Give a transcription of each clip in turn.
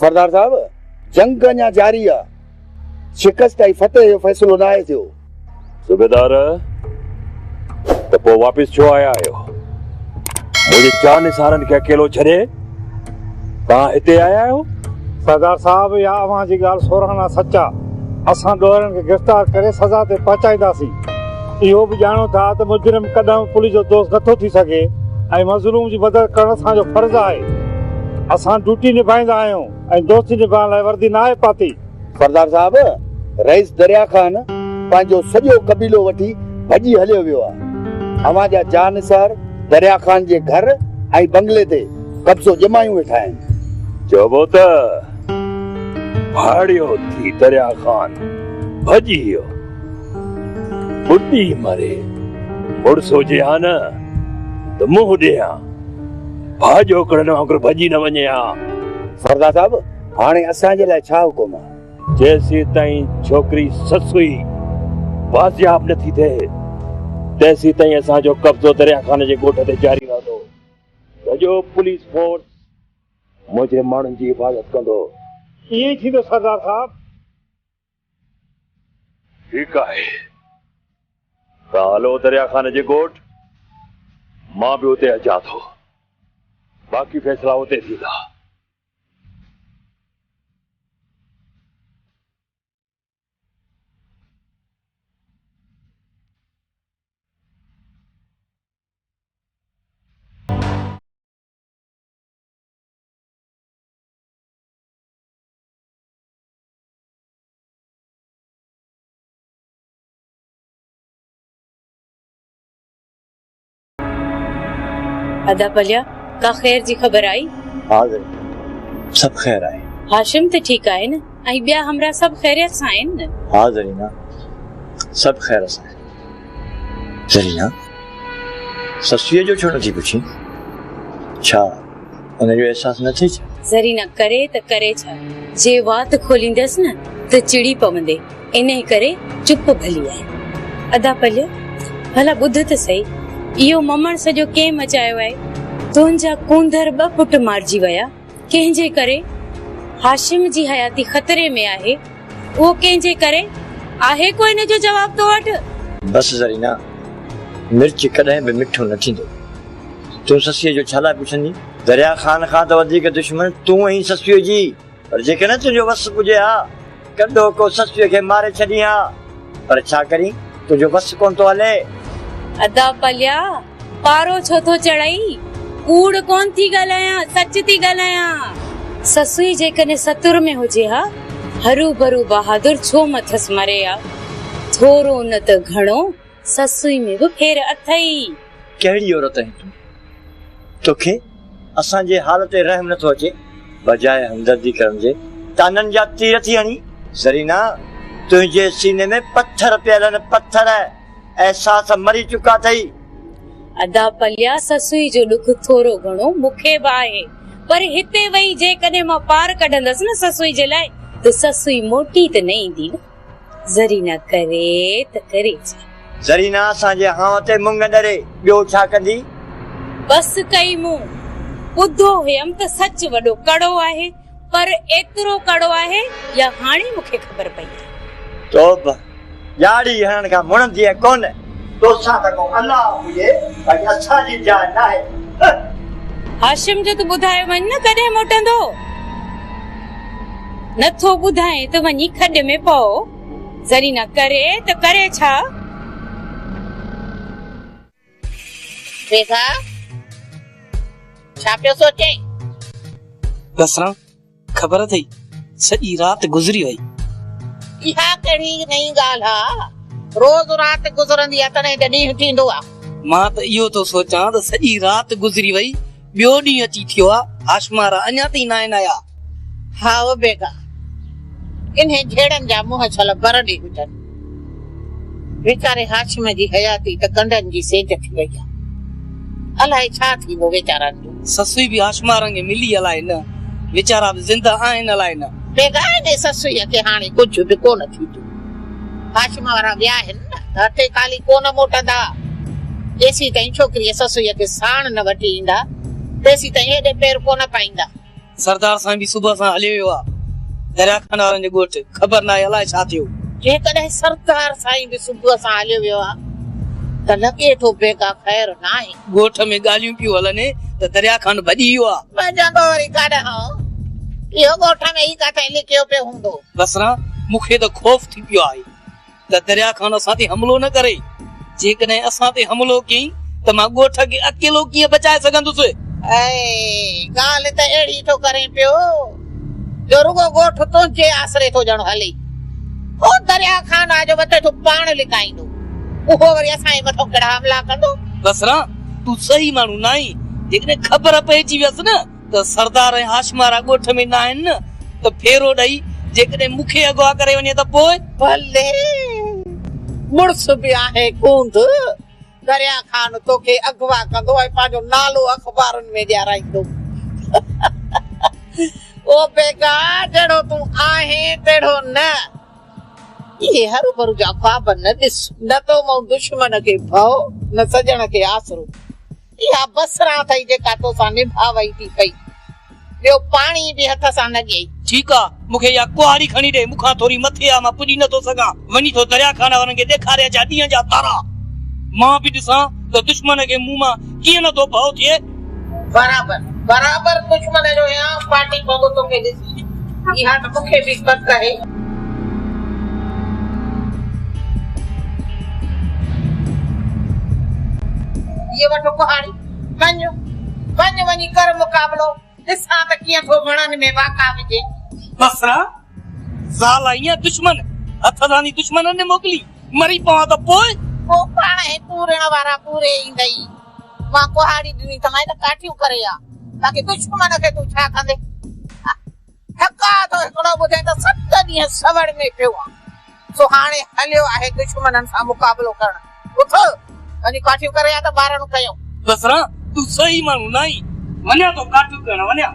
सरदार साहब, जंग अञा जारी आहे। शिकस्त ऐं फतेह जो फ़ैसिलो न आहे थियो। सूबेदार, त पोइ वापसि छो आया आहियो? मुंहिंजे 4 निसारनि खे अकेलो छॾे तव्हां हिते आया आहियो? सरदार साहब, या अव्हां जी ॻाल्हि सोराना सच आहे। असां ॾोहरनि खे गिरफ़्तार करे सज़ा ते पहुचाईंदासीं। इहो बि ॼाणो था त मुजरिम कॾहिं पुलिस जो दोस्त नथो थी सघे ऐं मज़लूम जी मदद करणु असांजो फर्ज़ आहे। असां ड्यूटी निभाईंदा आहियूं ऐं दोस्ती निभाइण लाइ वर्दी न आहे पाती। सरदार साहब, रईस दरिया खान पंहिंजो सॼो कबीलो वठी भॼी हलियो वियो आहे। अव्हां जा जानसार दरिया खान जे घर ऐं बंगले ते कब्ज़ो जमायूं वेठा आहिनि। चइबो त भाड़ियो थी दरिया खान भॼी वियो, बुढ़ी मरे मुड़ुस हुजे हा न त मुंहुं ॾियां, भाॼो करण वांगुरु भॼी न वञे हा। सरदार साहब, हाणे असांजे लाइ छा हुकुम आहे? जेसीं ताईं छोकिरी ससुई बाज़ियाब नथी थिए तेसीं ताईं असांजो कब्ज़ो दरिया खान जे ॻोठ ते जारी रहंदो। सॼो पुलिस फोर्स मुंहिंजे माण्हुनि जी हिफ़ाज़त कंदो। ईअं ई थींदो सरदार साहब। ठीकु आहे, तव्हां हलो दरिया खान जे ॻोठ, मां बि उते अचां थो। बाक़ी फ़ैसिला उते थींदा। अदा पलिया, का खैर जी ख़बर आई? हाँ सब खैर आहे। हाशिम त ठीकु आहे न, ऐं ॿिया हमरा सभु ख़ैरियत सां आहिनि न? हाँ ज़रीना, सब खैर सां आहे। ज़रीना, ससुअ जो छो नथी पुछी? छा उनजो एहसास न थी छा? ज़रीना करे त करे छा, जे वात खोलींदसि न त चिड़ी पवंदे, इन करे चुप भली आहे। अदा पलिया, भला ॿुध त सही, इहो ममण सॼो कंहिं मचायो आहे? तुंहिंजा कूंदर 2 पुट मारिजी विया, कंहिंजे करे? हाशिम जी हयाती खतरे में आहे, उहो कंहिंजे करे आहे? कोई हिन जो जवाब तो वठ। बस ज़रीना, मिर्च कॾहिं बि मिठो न थींदो। तूं ससुअ जो छा लाइ पुछंदी? दरिया खान खां त वधीक दुश्मन तूं ऐं ससुअ जी। पर जेकॾहिं तुंहिंजो वस पुॼे हा, कॾो को ससुअ खे मारे छॾी हा, पर छा करी, तुंहिंजो वस कोन थो हले। अदा पलिया, पारो छो थो चढ़ाई? कूड़ कोन थी ॻाल्हायां, सच थी ॻाल्हायां। ससुई जेकॾहिं सतुर में हुजे हा, हरू भरू बहादुर छो मथस मरे हा? थोरो न त घणो ससुई में बि फेर अथई। कहिड़ी औरत आहीं तूं? तोखे असांजे हाल ते रहम नथो अचे? बजाए हमदर्दी करण जे ताननि जा तीर थी हणी। ज़रीना, तुंहिंजे सीने में पत्थर पियल आहिनि, पत्थर। एहसास मरी चुका अथई। अदा पलिया, ससुई जो दुख थोरो घणो मूंखे बि आहे, पर हिते वही जेकॾहिं मां पार कढंदसि न ससुई जे लाइ, त ससुई मोटी त न ईंदी न। ज़रीना करे त करे छा? ज़रीना असांजे हां ते मुंग डरे, ॿियो छा कंदी? बस कई मूं ॿुधो हुयमि त सच वॾो कड़ो आहे, पर एतिरो कड़ो आहे या हाणे मूंखे ख़बर पई आहे। तौबा, याड़ी हणण खां मुणंदी आहे कोन। तोसां त को अल्लाह हुजे, पर असांजी जान न आहे। हाशिम जो त ॿुधायो वञ न कॾहिं मोटंदो? नथो ॿुधाए त वञी खॾ में पओ। ज़रीना करे त करे छा? बेगा छा पियो सोचे? दसरा ख़बर अथई सॼी रात गुज़री वई। इहा कहिड़ी नई ॻाल्हि आहे? रोज़ रात गुज़रंदी आहे तॾहिं त ॾींहुं थींदो आहे। मां त इहो थो सोचां त सॼी रात गुज़री वई, ॿियो ॾींहुं अची थियो आहे, हाशमारा अञा ताईं न आया। हा ओ बेगा, इन्हे झेड़नि जा मुंह छल बरड़ी हुजनि। वीचारे हाशिम जी हयाती त कंडनि जी सेज थी वई आहे। अलाए छा थींदो वीचारनि जो। ससुई बि हाशमारनि खे मिली अलाए न, वीचारा बि ज़िंदा आहिनि अलाए न। बेगा ने ससुईअ खे हाणे कुझु बि कोन थींदो। हाशिम वारा विया आहिनि न, हथे काली कोन मोटंदा। जेसीं ताईं छोकिरीअ ससुईअ खे साण न वठी ईंदा, तेसीं ताईं हेॾे पेर कोन पाईंदा। सरदार साईं बि सुबुह सां हली वियो आहे दरिया खान वारनि जो ॻोठ ख़बर न आहे अलाए छा थियो जेकॾहिं सरदार साईं बि सुबुह सां हलियो वियो आहे त लॻे थो बेगा ख़ैर न आहे। ॻोठ में ॻाल्हियूं पियूं हलनि त दरिया खान भॼी वियो आहे। भॼंदो वरी काॾां इहो ॻोठ में ई किथे लिखियो पियो हूंदो। बसरा मूंखे त ख़ौफ़ थी पियो आहे त दरिया खान असां ते हमलो न करे। जेकॾहिं असां ते हमलो कयईं त मां ॻोठ खे अकेलो कीअं बचाए सघंदुसि। ॻाल्हि त अहिड़ी थो करे पियो जो रुगो ॻोठ तुंहिंजे आसरे थो ॼण हले। ओ दरिया खान जो मथे तूं पाण लिकाईंदो उहो वरी असांजे मथां कहिड़ा हमला कंदो। बसरा तूं सही माण्हू न आहीं। जेकॾहिं ख़बर पइजी वियसि न त सरदार ऐं हाशमारा ॻोठ में न आहिनि न त फेरो ॾेई जेकॾहिं मूंखे अगवा करे वञे त पोइ भले मुड़स बि आहे कूंद दरिया खान तोखे अगवा कंदो ऐं पंहिंजो नालो अख़बारुनि में ॾियाराईंदो। ओ बेगा जहिड़ो तूं आहे तहिड़ो न। इहे हरू भरू जा ख्वाब न ॾिस न तो मूं दुश्मन खे भउ न सजण खे आसरो। इहा बसरा अथई जेका तोसां निभावई थी पई। ॿियो पाणी बि हथ सां न ॾियई। ठीकु आहे मूंखे इहा कुहाड़ी खणी ॾे मूंखां थोरी मथे आहे मां पुॼी नथो सघां। वञी थो दरिया खान वारनि खे ॾेखारे अचां ॾींहं जा तारा। मां बि ॾिसां त दुश्मन खे मुंहुं मां कीअं नथो भउ थिए। बराबर बराबर दुश्मन जो या पार्टी पवंदो तोखे ॾिसी। इहा त मूंखे बि पक आहे। ये वठो कुहाड़ी वञ वञी कर मुक़ाबलो ॾिसां त कीअं थो वणनि में वाका विझे। बसरा ज़ाल ईअं दुश्मन हथदानी दुश्मननि ने मोकिली मरी पवां त पोइ पाण पूरण वारा पूरे ईंदई। मां कुहाड़ी ॾिनी त मां त काठियूं करे आ ताकि दुश्मन खे तूं छा कंदे। ठका तो हिकिड़ो ॿुधे त 7 ॾींहं सवड़ में पियो आहे। सो हाणे हलियो आहे दुश्मननि सां मुक़ाबलो करण। उथ वञी काठियूं करे आ त ॿारनि कयूं। बसरा तूं सही माण्हू न आहीं। वञा तो काठियूं करण वञा।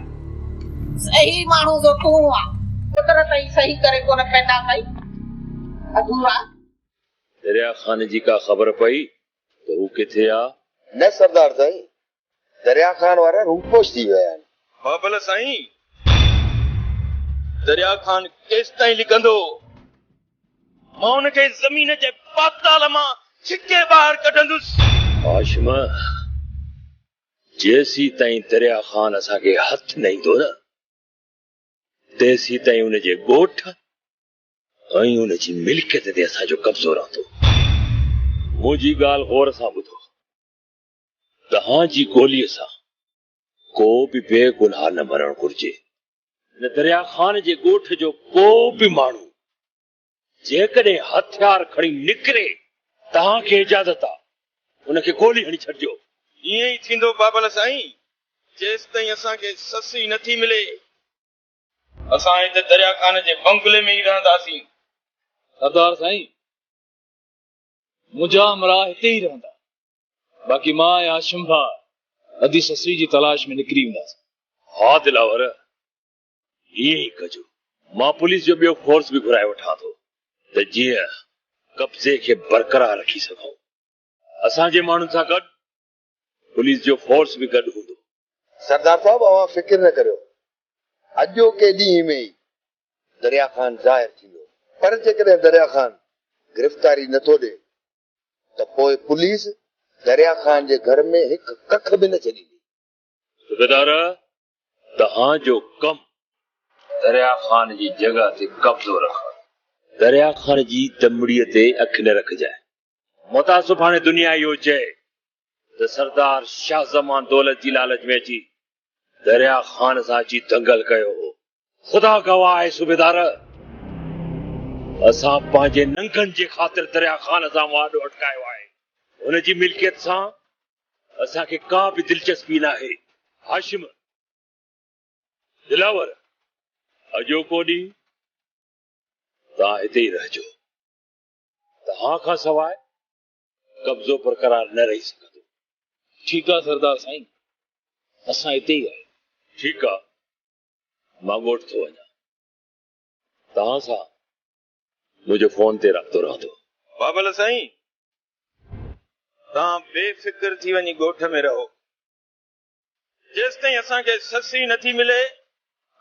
सही माण्हू जो तूं आहे कुदरत ई सही करे कोन पैदा कई। अधूरा दरिया खान जी का ख़बर पई त हू किथे आ? न सरदार साईं दरिया खान वारा रूपोश थी विया आहिनि। बाबल साईं दरिया खान केस ताईं लिकंदो? मां उनखे ज़मीन जे पाताल मां छिके ॿाहिरि कढंदुसि। हाशिम जेसी ताईं दरिया खान असांखे हथ न ईंदो न तेसी ताईं उनजे ॻोठ ऐं उनजी मिल्कियत ते असांजो कब्ज़ो रहंदो। मुंहिंजी ॻाल्हि गौर सां ॿुधो। तव्हांजी गोलीअ सां को बि बेगुनाह न मरणु घुर्जे। न दरिया खान जे ॻोठ जो को बि माण्हू जेकॾहिं हथियार खणी निकिरे तव्हांखे इजाज़त आहे उनखे गोली हणी छॾिजो। ईअं ई थींदो बाबल साईं जेसि ताईं असांखे ससी नथी मिले असां हिते दरिया खान जे बंगले में ई रहंदासीं। सरदार साईं मुंहिंजा हमरा हिते ई रहंदा बाक़ी मां ऐं हाशिम भाउ अदी ससरी जी तलाश में निकिरी वेंदासीं। हा दिलावर ईअं ई कजो। मां पुलिस जो ॿियो फोर्स बि घुराए वठां थो त जीअं कब्ज़े खे बरक़रार रखी सघूं। असांजे माण्हुनि सां गॾु पुलिस जो फोर्स बि गॾु हूंदो। सरदार साहब अवां फिक्र न करियो अॼोके ॾींहं में ई दरिया खान ज़ाहिर थींदो। पर जेकॾहिं दरिया खान गिरफ़्तारी नथो ॾे त पोइ पुलिस दरिया खान जे घर में हिकु कख बि न छॾींदी। सूबेदार तव्हांजो कम दरिया खान जी जॻह ते कब्ज़ो रखो। दरिया खान जी दमड़ीअ ते अखि न रखजांइ। मता सुभाणे दुनिया इहो चए त सरदार शाह ज़मान दौलत जी लालच में अची दरिया खान सां अची दंगल कयो हो। ख़ुदा गवाह आहे सूबेदार असां पंहिंजे नंगनि जे ख़ातिर दरिया खान सां वादो अटकायो आहे। हुनजी मिल्कियत सां असांखे का बि दिलचस्पी न आहे। हाशिम दिलावर अॼोको ॾींहुं तव्हां हिते ई रहिजो। तव्हां खां सवाइ कब्ज़ो बरक़रार न रही सघंदो। ठीकु आहे सरदार साईं असां हिते ई आहियूं। ठीकु आहे मां ॻोठ थो वञा। तव्हां सां मुंहिंजो फोन ते राब्तो रहंदो। बाबल साईं तव्हां बेफ़िक्र थी वञी ॻोठ में रहो। जेसि ताईं असांखे ससी नथी मिले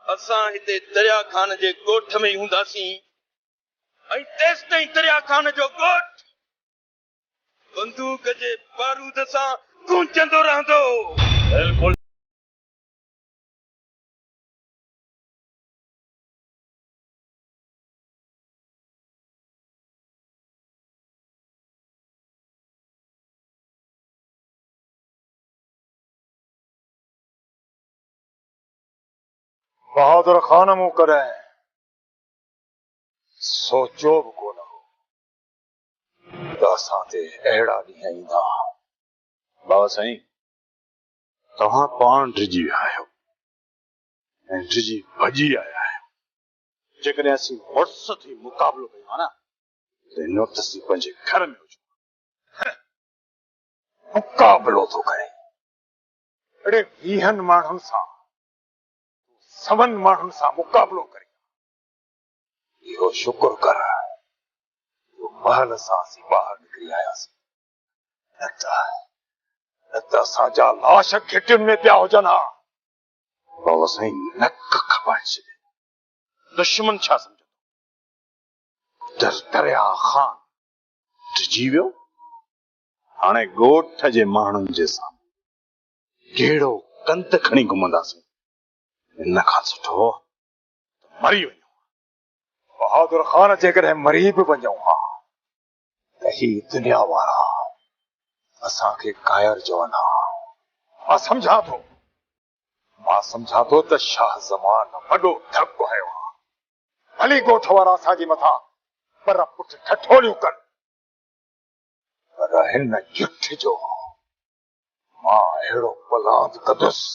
असां हिते दरिया खान जे ॻोठ में ई हूंदासीं ऐं तेसि ताईं दरिया खान जो ॻोठ बंदूक जे बारूद सां गूंजंदो रहंदो। बिल्कुलु। बहादुर खान मूं कॾहिं सोचियो बि कोन हो त असां ते अहिड़ा ॾींहं ईंदा। बाबा साईं, तव्हां पाण डिॼी विया आहियो ऐं डिॼी भॼी आया आहियो। जेकॾहिं असीं मुड़ुस थी मुक़ाबिलो कयूं हा न त हिन वक़्तु असीं पंहिंजे घर में हुजूं। मुक़ाबिलो थो करे अहिड़े 20 माण्हुनि सां, 7 माण्हुनि सां मुक़ाबिलो करे। इहो शुक्र कर महल सां असीं ॿाहिरि निकिरी आयासीं, न त असांजा लाश घिटियुनि में पिया हुजनि हा। बाबा साईं नक खपाए छॾे। दुश्मन छा सम्झंदो? दरिया खान डिॼी वियो। हाणे ॻोठ जे माण्हुनि जे साम्हूं कहिड़ो कंत खणी घुमंदासीं? इन खां सुठो मरी वञो। बहादुर खान जेकॾहिं मरी बि वञूं हा त ही दुनिया वारा असांखे कायर चवनि हा। मां सम्झां थो त शाह ज़मान वॾो धकु हयो हा। भली ॻोठ वारा असांजे मथां पर पुठ ठठोलियूं कनि, पर हिन जुठ जो मां अहिड़ो पलांद कंदुसि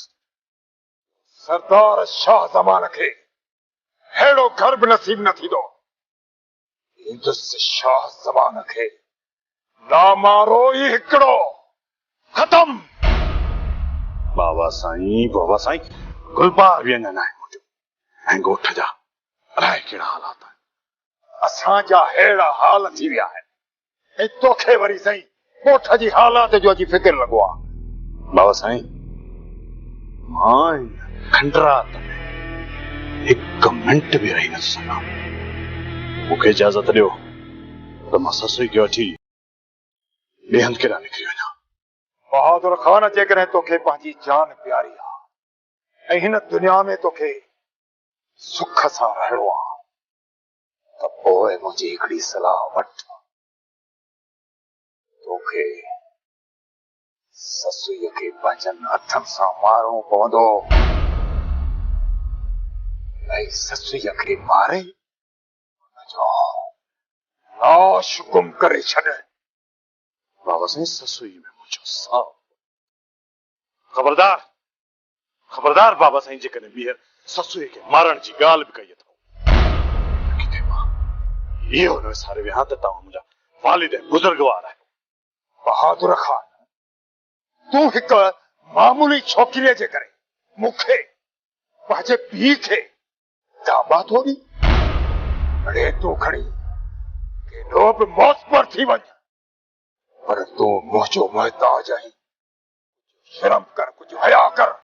सरदार शाह ज़मान खे अहिड़ो घर बि नसीब न थींदो। ईंदुसि शाह ज़मान खे नामारो ई हिकिड़ो खत्म। बाबा साईं गुलबार बि अञा न आहे मोटियो ऐं ॻोठ जा अलाए कहिड़ा हालात आहिनि। असांजा अहिड़ा हाल थी विया आहिनि ऐं तोखे वरी साईं ॻोठ जी हालात जो अॼु फिकिर लॻो आहे। बाबा साईं, मां खंडरात में 1 मिंट भी रही न सघां। मूंखे इजाज़त ॾियो त मां ससुई खे वठी ॿिए हंधि केॾां निकिरी वञा। बहादुर खान, जेकॾहिं तोखे पंहिंजी जान प्यारी आहे ऐं हिन दुनिया में तोखे सुख सां रहणो आहे त पोइ मुंहिंजी हिकिड़ी सलाह वठ। तोखे ससुईअ खे पंहिंजनि हथनि सां मारणो पवंदो ऐं ससुईअ खे मारे हुनजो लाश गुम करे छॾ। बाबा साईं, ससुई में मुंहिंजो साहु। खबरदार बाबा साईं, जेकॾहिं ॿीहर ससुई खे मारण जी ॻाल्हि बि कई अथव किथे मां इहो न विसारे विया त तव्हां मुंहिंजा वालिद ऐं बुज़ुर्गवार आहियो। बहादुर खान, तूं हिकु मामूली छोकिरीअ जे करे मूंखे पंहिंजे पीउ खे दाबा थोड़ी अड़े तूं खणी केॾो बि मौत पर थी वञ, पर तूं मुंहिंजो मुहताज आहीं। शर्म कर, कुझु हया कर।